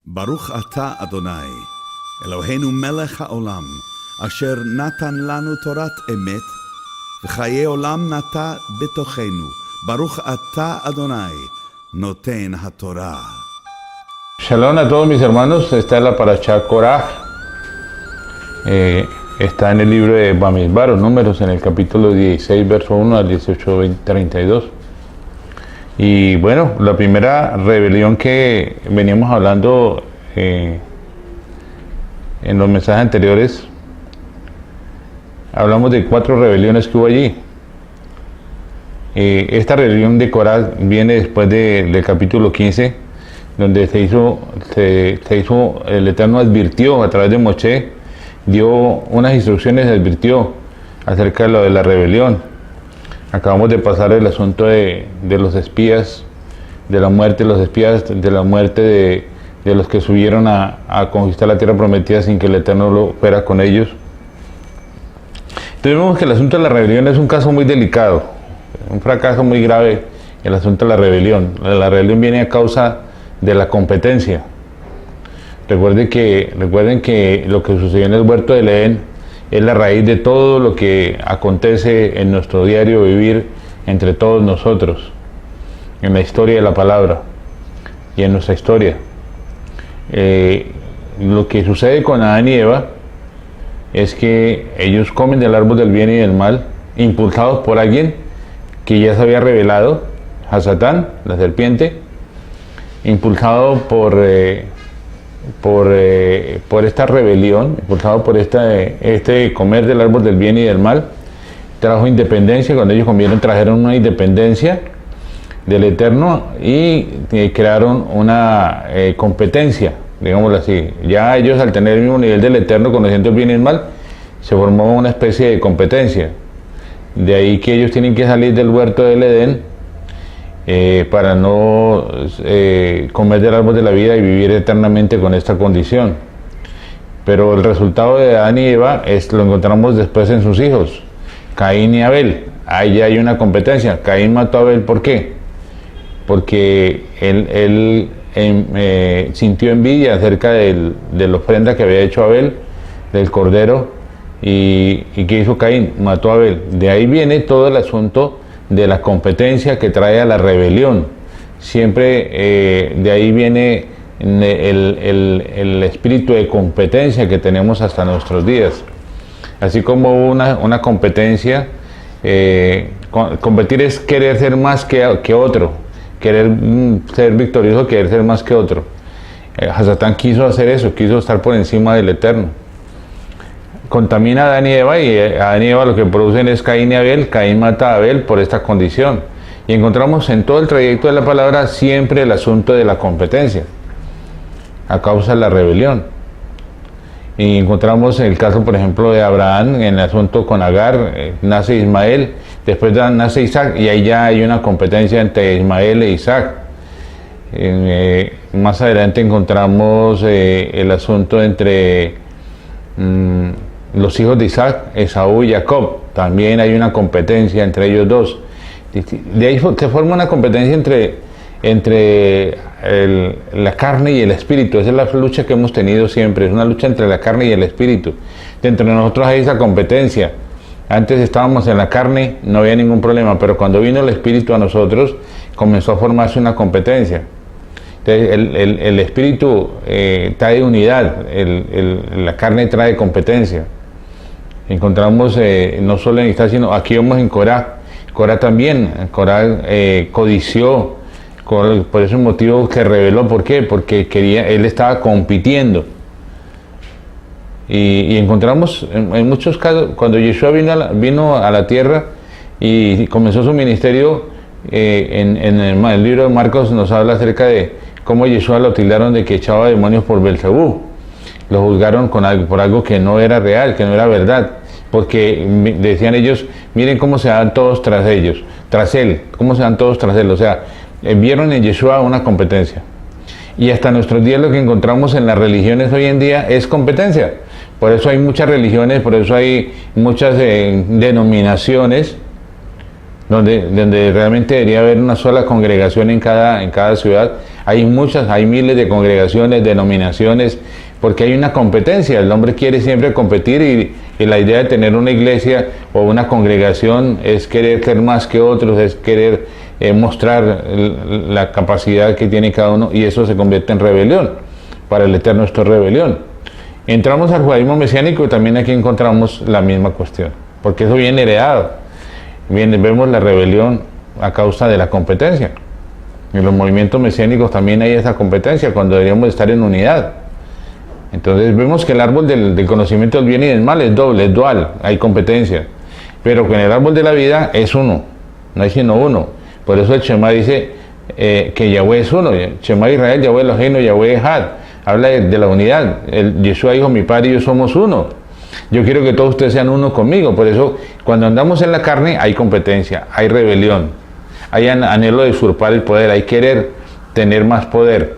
Baruch Ata Adonai, Eloheinu melech haolam, asher natan lanu torat emet, v'chaye olam nata betochenu. Baruch Ata Adonai, noten haTorah. Shalom a todos mis hermanos, esta es la Parashá Korah, está en el libro de Bamidbar, los números, en el capítulo 16, verso 1 al 18, 32. Y bueno, la primera rebelión que veníamos hablando en los mensajes anteriores, hablamos de 4 rebeliones que hubo allí. Esta rebelión de Korah viene después del capítulo 15, donde el Eterno advirtió a través de Moshe, dio unas instrucciones y advirtió acerca de lo de la rebelión. Acabamos de pasar el asunto de los espías, de la muerte de los espías, de la muerte de los que subieron a conquistar la tierra prometida sin que el Eterno lo fuera con ellos. Entonces vemos que el asunto de la rebelión es un caso muy delicado, un fracaso muy grave, el asunto de la rebelión. La rebelión viene a causa de la competencia. Recuerden que lo que sucedió en el huerto del Edén es la raíz de todo lo que acontece en nuestro diario vivir entre todos nosotros, en la historia de la palabra y en nuestra historia. Lo que sucede con Adán y Eva es que ellos comen del árbol del bien y del mal, impulsados por alguien que ya se había revelado, a Satán, la serpiente, impulsado por esta rebelión, impulsado por este comer del árbol del bien y del mal, trajo independencia. Cuando ellos comieron, trajeron una independencia del Eterno y crearon una competencia, digámoslo así. Ya ellos, al tener el mismo nivel del Eterno, conociendo el bien y el mal, se formó una especie de competencia. De ahí que ellos tienen que salir del huerto del Edén para no comer del árbol de la vida y vivir eternamente con esta condición. Pero el resultado de Adán y Eva lo encontramos después en sus hijos, Caín y Abel. Ahí ya hay una competencia. Caín mató a Abel, ¿por qué? Porque él sintió envidia acerca de la ofrenda que había hecho Abel, del cordero, y ¿qué hizo Caín? Mató a Abel. De ahí viene todo el asunto de la competencia que trae a la rebelión. Siempre de ahí viene el espíritu de competencia que tenemos hasta nuestros días. Así como una competencia, competir es querer ser más que otro, querer ser victorioso, querer ser más que otro. Satán quiso hacer eso, quiso estar por encima del Eterno. Contamina a Adán y Eva, y Adán y Eva lo que producen es Caín y Abel. Caín mata a Abel por esta condición. Y encontramos en todo el trayecto de la palabra siempre el asunto de la competencia, a causa de la rebelión. Y encontramos el caso, por ejemplo, de Abraham, en el asunto con Agar, nace Ismael, después nace Isaac, y ahí ya hay una competencia entre Ismael e Isaac. Más adelante encontramos el asunto entre los hijos de Isaac, Esaú y Jacob. También hay una competencia entre ellos dos. De ahí se forma una competencia entre la carne y el espíritu. Esa es la lucha que hemos tenido siempre, es una lucha entre la carne y el espíritu. Entre nosotros hay esa competencia. Antes estábamos en la carne, no había ningún problema, pero cuando vino el espíritu a nosotros, comenzó a formarse una competencia. Entonces, el espíritu trae unidad, la carne trae competencia. Encontramos no solo en Isaac, sino aquí vemos en Korah. Korah también, Korah codició, por ese motivo se rebeló. ¿Por qué? Porque él estaba compitiendo. Y encontramos en muchos casos, cuando Yeshua vino a la tierra y comenzó su ministerio, en el libro de Marcos nos habla acerca de cómo Yeshua lo tildaron de que echaba demonios por Belzebú. Lo juzgaron por algo que no era real, que no era verdad, porque decían ellos, miren cómo se dan todos tras él, cómo se dan todos tras él. O sea, vieron en Yeshua una competencia. Y hasta nuestros días lo que encontramos en las religiones hoy en día es competencia. Por eso hay muchas religiones, por eso hay muchas denominaciones donde realmente debería haber una sola congregación en cada ciudad. Hay muchas, hay miles de congregaciones, denominaciones, porque hay una competencia. El hombre quiere siempre competir y la idea de tener una iglesia o una congregación es querer ser más que otros, es querer mostrar la capacidad que tiene cada uno, y eso se convierte en rebelión. Para el Eterno esto es rebelión. Entramos al judaísmo mesiánico y también aquí encontramos la misma cuestión, porque eso viene heredado. Vemos la rebelión a causa de la competencia. En los movimientos mesiánicos también hay esa competencia cuando deberíamos estar en unidad. Entonces vemos que el árbol del conocimiento del bien y del mal es doble, es dual, hay competencia. Pero que en el árbol de la vida es uno, no hay sino uno. Por eso el Shema dice que Yahweh es uno. Shema Israel, Yahweh Eloheinu, Yahweh Echad. Habla de la unidad. Yeshua dijo, mi Padre y yo somos uno. Yo quiero que todos ustedes sean uno conmigo. Por eso, cuando andamos en la carne, hay competencia, hay rebelión, hay anhelo de usurpar el poder, hay querer tener más poder.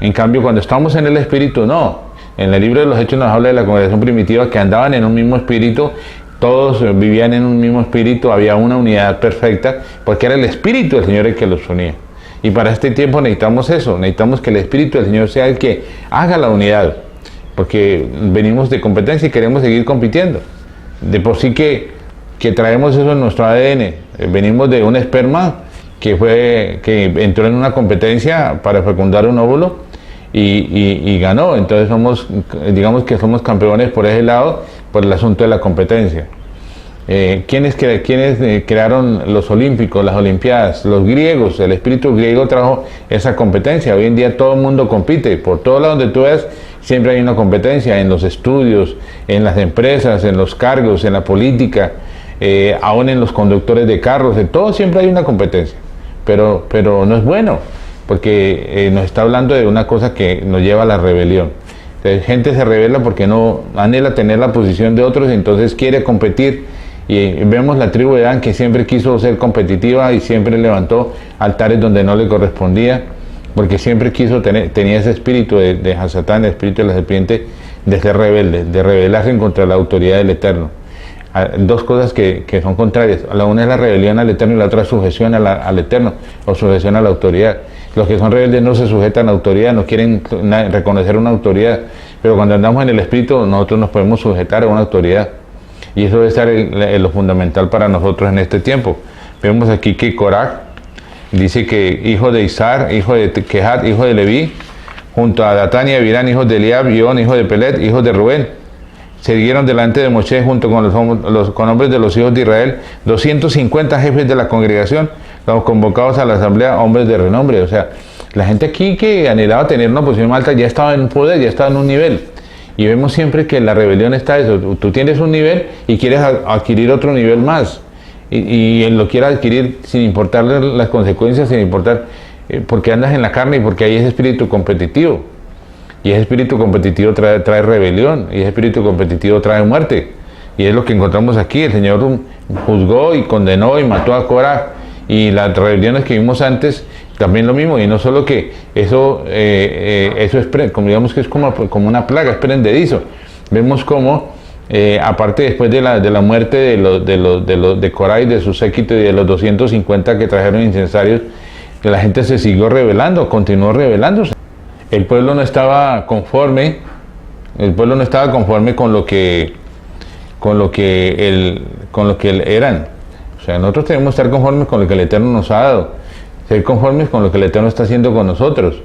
En cambio, cuando estamos en el Espíritu, no. En el libro de los Hechos nos habla de la congregación primitiva que andaban en un mismo espíritu, todos vivían en un mismo espíritu, había una unidad perfecta, porque era el Espíritu del Señor el que los unía. Y para este tiempo necesitamos eso, necesitamos que el Espíritu del Señor sea el que haga la unidad, porque venimos de competencia y queremos seguir compitiendo. De por sí que traemos eso en nuestro ADN, venimos de un esperma que entró en una competencia para fecundar un óvulo y ganó. Entonces digamos que somos campeones por ese lado, por el asunto de la competencia. ¿Quiénes crearon los olímpicos, las olimpiadas? Los griegos. El espíritu griego trajo esa competencia. Hoy en día todo el mundo compite, por todo lado donde tú veas siempre hay una competencia, en los estudios, en las empresas, en los cargos, en la política, aún en los conductores de carros, en todo siempre hay una competencia, pero no es bueno, porque nos está hablando de una cosa que nos lleva a la rebelión. Entonces, gente se rebela porque no anhela tener la posición de otros, entonces quiere competir. Y vemos la tribu de Dan, que siempre quiso ser competitiva y siempre levantó altares donde no le correspondía, porque siempre tenía ese espíritu de Hasatán, el espíritu de la serpiente, de ser rebelde, de rebelarse en contra de la autoridad del Eterno. Dos cosas que son contrarias. La una es la rebelión al Eterno y la otra es sujeción al Eterno o sujeción a la autoridad. Los que son rebeldes no se sujetan a autoridad, no quieren reconocer una autoridad, pero cuando andamos en el espíritu nosotros nos podemos sujetar a una autoridad. Y eso debe ser lo fundamental para nosotros en este tiempo. Vemos aquí que Coraj dice que hijo de Izar, hijo de Kehat, hijo de Leví, junto a Datán y Abirán, hijos de Eliab, Ión, hijo de Pelet, hijos de Rubén, se dieron delante de Moshe junto con con hombres de los hijos de Israel, 250 jefes de la congregación, los convocados a la asamblea, hombres de renombre. O sea, la gente aquí que anhelaba tener una posición alta ya estaba en un poder, ya estaba en un nivel. Y vemos siempre que la rebelión está eso. Tú tienes un nivel y quieres adquirir otro nivel más. Y lo quieres adquirir sin importar las consecuencias, sin importar porque andas en la carne y porque hay ese espíritu competitivo. Y ese espíritu competitivo trae rebelión, y ese espíritu competitivo trae muerte. Y es lo que encontramos aquí. El Señor juzgó y condenó y mató a Coraj. Y las rebeliones que vimos antes, también lo mismo. Y no solo que eso es, como digamos que es como una plaga, es prendedizo. Vemos cómo, aparte después de la muerte de Coraj y de su séquito y de los 250 que trajeron incensarios, la gente se siguió rebelando, continuó rebelándose. El pueblo no estaba conforme con lo que eran. O sea, nosotros tenemos que estar conformes con lo que el Eterno nos ha dado, ser conformes con lo que el Eterno está haciendo con nosotros.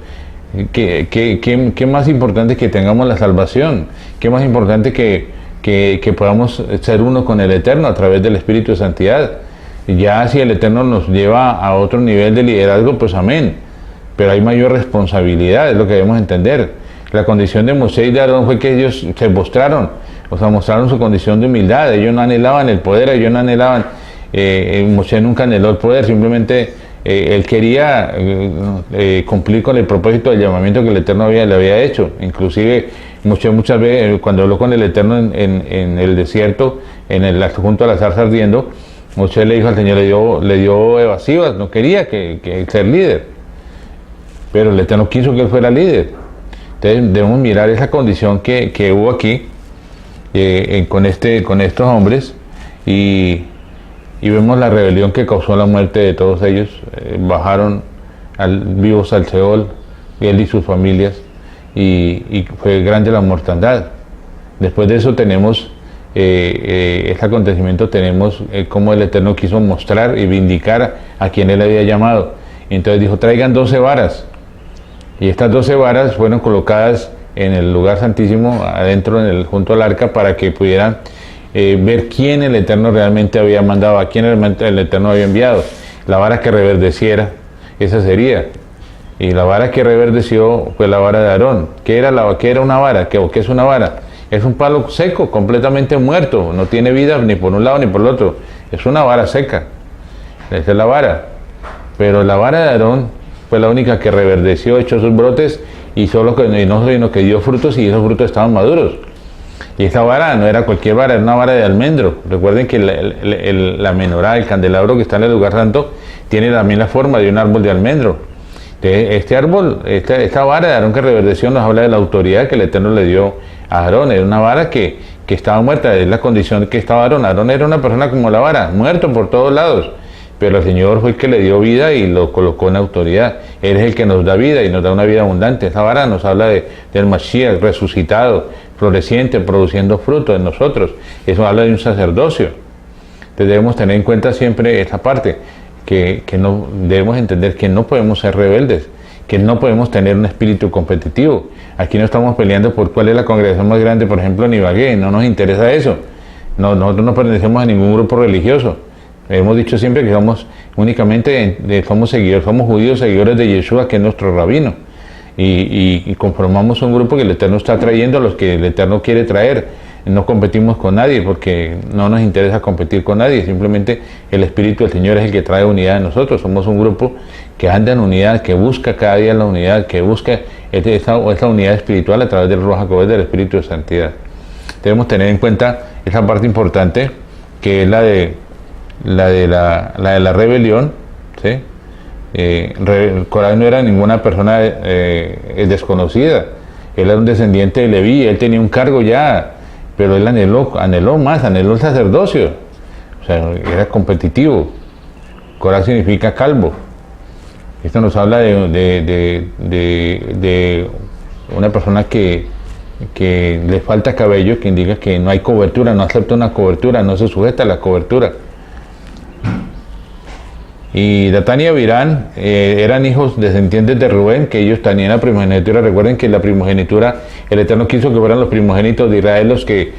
¿Qué más importante que tengamos la salvación? ¿Qué más importante que podamos ser uno con el Eterno a través del Espíritu de Santidad? Ya si el Eterno nos lleva a otro nivel de liderazgo, pues amén. Pero hay mayor responsabilidad, es lo que debemos entender. La condición de Moisés y de Aarón fue que ellos se postraron, o sea, mostraron su condición de humildad. Ellos no anhelaban el poder, ellos no anhelaban, Moisés nunca anheló el poder, simplemente él quería cumplir con el propósito del llamamiento que el Eterno le había hecho. Inclusive Moisés muchas veces, cuando habló con el Eterno en el desierto, junto a la zarza ardiendo, Moisés le dijo al Señor, le dio evasivas, no quería que ser líder, pero el Eterno quiso que él fuera líder. Entonces debemos mirar esa condición que hubo aquí con estos hombres y y vemos la rebelión que causó la muerte de todos ellos. Bajaron vivos al Seol, él y sus familias, y fue grande la mortandad. Después de eso tenemos este acontecimiento, tenemos cómo el Eterno quiso mostrar y vindicar a quien él había llamado. Entonces dijo, traigan 12 varas, y estas 12 varas fueron colocadas en el lugar santísimo, adentro, junto al arca, para que pudieran ver quién el Eterno realmente había mandado, a quién el Eterno había enviado. La vara que reverdeciera, esa sería. Y la vara que reverdeció fue la vara de Aarón. ¿Qué era una vara? ¿Qué es una vara? Es un palo seco, completamente muerto, no tiene vida ni por un lado ni por el otro. Es una vara seca. Esa es la vara. Pero la vara de Aarón fue la única que reverdeció, echó sus brotes, y sino que dio frutos, y esos frutos estaban maduros. Y esa vara no era cualquier vara, era una vara de almendro. Recuerden que la menorá, el candelabro que está en el lugar santo, tiene también la forma de un árbol de almendro. Este árbol, esta vara de Aarón que reverdeció, nos habla de la autoridad que el Eterno le dio a Aarón. Era una vara que estaba muerta, es la condición que estaba Aarón. Aarón era una persona como la vara, muerto por todos lados. Pero el Señor fue el que le dio vida y lo colocó en autoridad. Él es el que nos da vida y nos da una vida abundante. Esa vara nos habla del Mashiach resucitado, floreciente, produciendo fruto en nosotros. Eso habla de un sacerdocio. Entonces debemos tener en cuenta siempre esa parte, que no debemos entender que no podemos ser rebeldes, que no podemos tener un espíritu competitivo. Aquí no estamos peleando por cuál es la congregación más grande, por ejemplo, en Ibagué. No nos interesa eso. Nosotros no pertenecemos a ningún grupo religioso. Hemos dicho siempre que somos somos judíos seguidores de Yeshua, que es nuestro rabino, y conformamos un grupo que el Eterno está trayendo a los que el Eterno quiere traer. No competimos con nadie porque no nos interesa competir con nadie, simplemente el Espíritu del Señor es el que trae unidad en nosotros. Somos un grupo que anda en unidad, que busca cada día la unidad, que busca esta unidad espiritual a través del Ruach HaKodesh, del Espíritu de Santidad. Debemos tener en cuenta esa parte importante, que es la de la rebelión, ¿sí? Coraj no era ninguna persona desconocida. Él era un descendiente de Leví, él tenía un cargo ya, pero él anheló más, anheló el sacerdocio. O sea, era competitivo. Coraj significa calvo. Esto nos habla de una persona que le falta cabello, que indica que no hay cobertura, no acepta una cobertura, no se sujeta a la cobertura. Y Datán y Abirán eran hijos descendientes de Rubén, que ellos tenían la primogenitura. Recuerden que la primogenitura, el Eterno quiso que fueran los primogénitos de Israel los que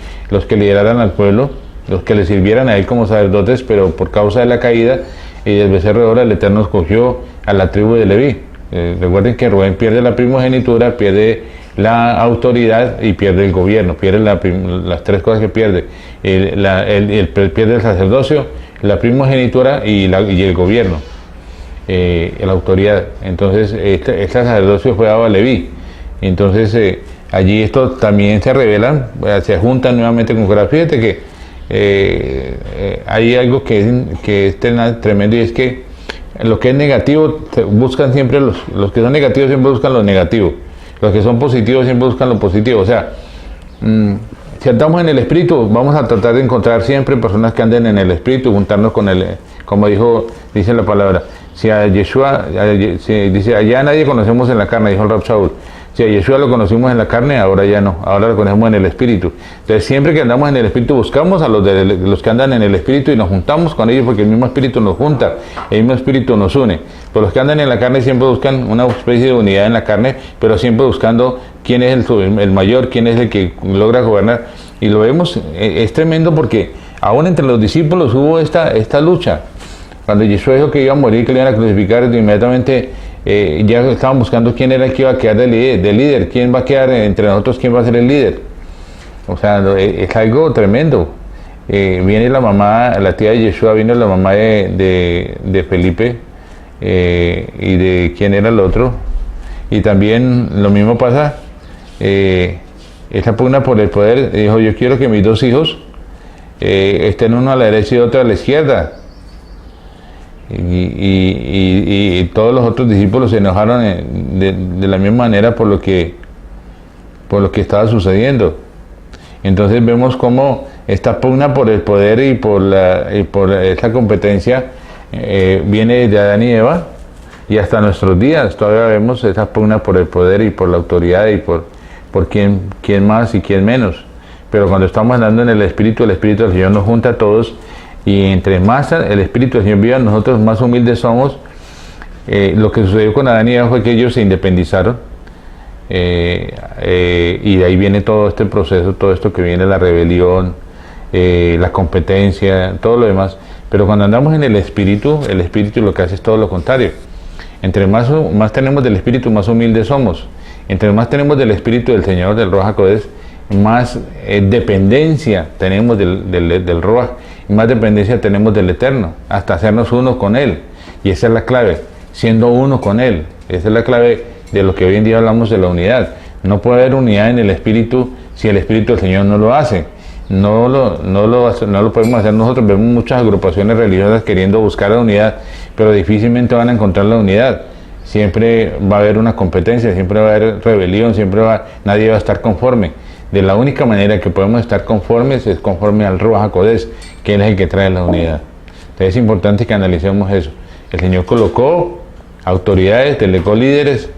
lideraran al pueblo, los que le sirvieran a él como sacerdotes, pero por causa de la caída y del becerro de oro, el Eterno escogió a la tribu de Leví. Recuerden que Rubén pierde la primogenitura, pierde la autoridad y pierde el gobierno, pierde las tres cosas que pierde. Pierde el sacerdocio, la primogenitura y el gobierno, la autoridad. Entonces este sacerdocio fue dado a Leví. Entonces allí esto también se revelan, se juntan nuevamente con Coraj. Fíjate que hay algo que es tremendo, y es que lo que es negativo buscan siempre, los que son negativos siempre buscan lo negativo, los que son positivos siempre buscan lo positivo. O sea, si andamos en el Espíritu, vamos a tratar de encontrar siempre personas que anden en el Espíritu, juntarnos con él, como dice la palabra. Si a Yeshua, dice, allá nadie conocemos en la carne, dijo el Rab Shaul. Si a Yeshua lo conocimos en la carne, ahora ya no, ahora lo conocemos en el Espíritu. Entonces siempre que andamos en el Espíritu buscamos a los que andan en el Espíritu y nos juntamos con ellos, porque el mismo Espíritu nos junta, el mismo Espíritu nos une. Pero los que andan en la carne siempre buscan una especie de unidad en la carne, pero siempre buscando quién es el mayor, quién es el que logra gobernar. Y lo vemos, es tremendo, porque aún entre los discípulos hubo esta lucha. Cuando Yeshua dijo que iba a morir, que le iban a crucificar, inmediatamente ya estaban buscando quién era el que iba a quedar de líder, quién va a quedar entre nosotros, quién va a ser el líder. O sea, es algo tremendo. Viene la mamá, la tía de Yeshua, vino la mamá de Felipe, y de quién era el otro. Y también lo mismo pasa, esa pugna por el poder, dijo, yo quiero que mis dos hijos estén uno a la derecha y otro a la izquierda. Y todos los otros discípulos se enojaron de la misma manera por lo que estaba sucediendo. Entonces vemos cómo esta pugna por el poder y por esa competencia viene de Adán y Eva, y hasta nuestros días todavía vemos esa pugna por el poder y por la autoridad y por quién más y quién menos. Pero cuando estamos andando en el Espíritu del Señor nos junta a todos, y entre más el Espíritu del Señor viva en nosotros, más humildes somos. Lo que sucedió con Adán y Eva fue que ellos se independizaron, y de ahí viene todo este proceso, todo esto que viene, la rebelión, la competencia, todo lo demás. Pero cuando andamos en el Espíritu lo que hace es todo lo contrario. Entre más tenemos del Espíritu, más humildes somos. Entre más tenemos del Espíritu del Señor, del Ruach HaKodesh, más dependencia tenemos del Ruach, más dependencia tenemos del Eterno, hasta hacernos uno con Él. Y esa es la clave, siendo uno con Él. Esa es la clave de lo que hoy en día hablamos de la unidad. No puede haber unidad en el Espíritu si el Espíritu del Señor no lo hace. No lo podemos hacer nosotros. Vemos muchas agrupaciones religiosas queriendo buscar la unidad, pero difícilmente van a encontrar la unidad. Siempre va a haber una competencia, siempre va a haber rebelión, nadie va a estar conforme. De la única manera que podemos estar conformes es conforme al Ruach HaKodesh, que Él es el que trae la unidad. Entonces es importante que analicemos eso. El Señor colocó autoridades, delegó líderes,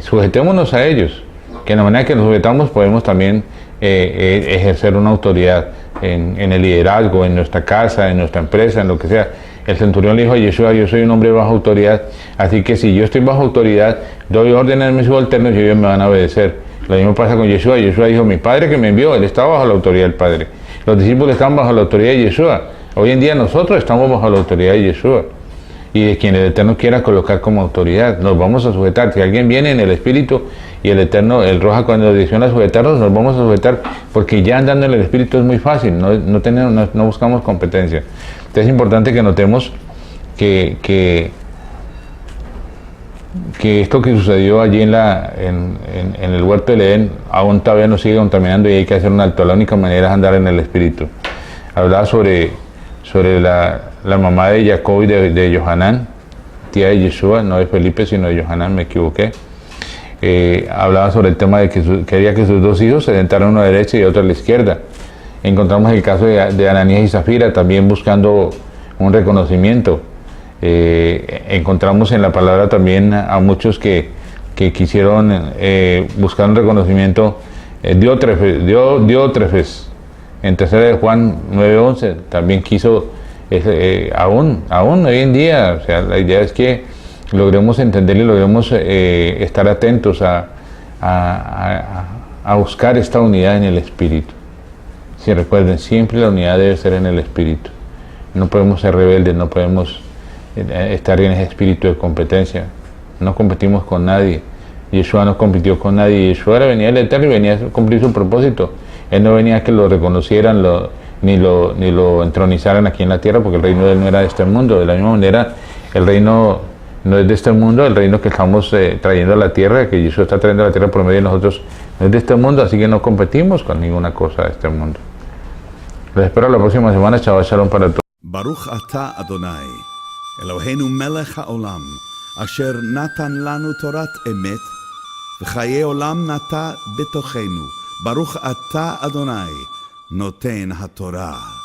sujetémonos a ellos, que de la manera que nos sujetamos podemos también ejercer una autoridad en el liderazgo, en nuestra casa, en nuestra empresa, en lo que sea. El centurión le dijo a Yeshua: yo soy un hombre bajo autoridad, así que si yo estoy bajo autoridad, doy órdenes a mis subalternos y ellos me van a obedecer. Lo mismo pasa con Yeshua. Yeshua dijo: mi Padre que me envió, Él estaba bajo la autoridad del Padre. Los discípulos estaban bajo la autoridad de Yeshua. Hoy en día nosotros estamos bajo la autoridad de Yeshua y de quien el Eterno quiera colocar como autoridad. Nos vamos a sujetar. Si alguien viene en el Espíritu y el Eterno, el Roja, cuando nos direciona a sujetarnos, nos vamos a sujetar, porque ya andando en el Espíritu es muy fácil, no buscamos competencia. Entonces es importante que notemos que esto que sucedió allí en el huerto del Edén aún todavía nos sigue contaminando y hay que hacer un alto. La única manera es andar en el Espíritu. Hablaba sobre la mamá de Jacob y de Yohanan, tía de Yeshua, no de Felipe sino de Yohanan, me equivoqué. Hablaba sobre el tema de que quería que sus dos hijos se sentaran uno a la derecha y otro a la izquierda. Encontramos el caso de Ananías y Zafira también buscando un reconocimiento. Encontramos en la palabra también a muchos que quisieron buscar un reconocimiento. Diótrefes, en 3 de Juan 9:11, también quiso, aún hoy en día. O sea, la idea es que logremos entender y logremos estar atentos a buscar esta unidad en el Espíritu. Si recuerden, siempre la unidad debe ser en el Espíritu. No podemos ser rebeldes, no podemos estar en ese espíritu de competencia. No competimos con nadie. Yeshua no compitió con nadie. Yeshua venía del Eterno y venía a cumplir su propósito. Él no venía a que lo reconocieran ni lo entronizaran aquí en la tierra, porque el reino de Él no era de este mundo. De la misma manera, el reino no es de este mundo. El reino que estamos trayendo a la tierra, que Yeshua está trayendo a la tierra por medio de nosotros, no es de este mundo, así que no competimos con ninguna cosa de este mundo. Les espero la próxima semana. Shabbat Shalom para todos. Baruch ata Adonai, Eloheinu melech haolam, asher natan lanu torat emet, v'chaye olam nata betochenu. Baruch ata Adonai, noten haTorah.